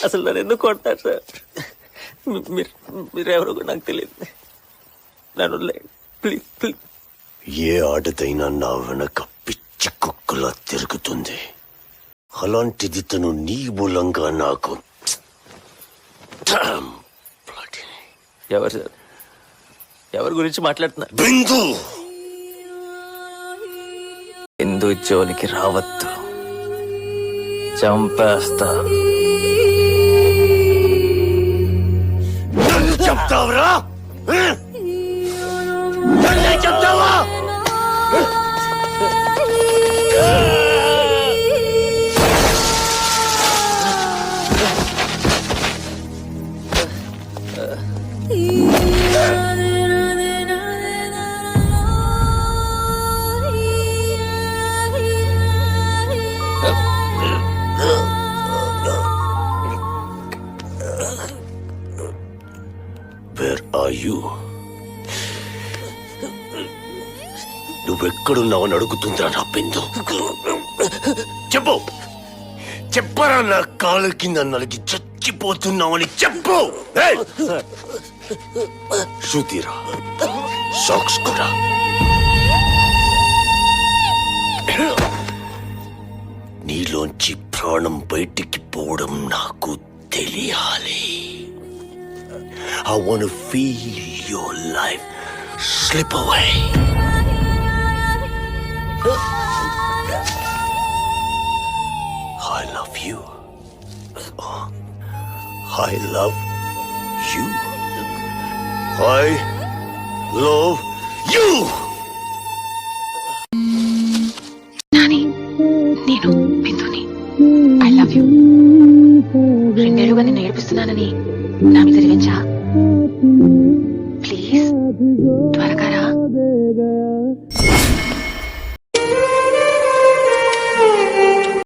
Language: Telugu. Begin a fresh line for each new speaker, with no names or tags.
అసలు నన్ను ఎందుకు కొడతారు సార్? మీరెవరో కూడా నాకు తెలియదు. నన్ను ప్లీజ్ ప్లీజ్.
ఏ ఆడదైనా నా వెనక పిచ్చి కుక్కలా తిరుగుతుంది. అలాంటిది తను నీ మూలంగా నాకు.
ఎవరు సార్? ఎవరి గురించి మాట్లాడుతున్నారు?
బిందు.
బిందు జోలికి రావద్దు, చంపేస్తా.
చెప్తావురా? చెప్తావా? Where are you? నువ్వెక్కడున్నావని అడుగుతుందిరా నా బిందు. చెప్పు, చెప్పరా? నా కాళ్ళ కింద నలిగి చచ్చిపోతున్నావని చెప్పు. శృతిరా, సాక్స్ కూడా. నీలోంచి ప్రాణం బయటికి పోవడం నాకు తెలియాలి. I want to feel your life slip away. I love you. I love you. I love you.
Nani, నేను బిందుని. I love you. రెండేళ్లుగా నిన్ను ఏడిపిస్తున్నానని నా మీద రివెంజా? ప్లీజ్ త్వరగా రా.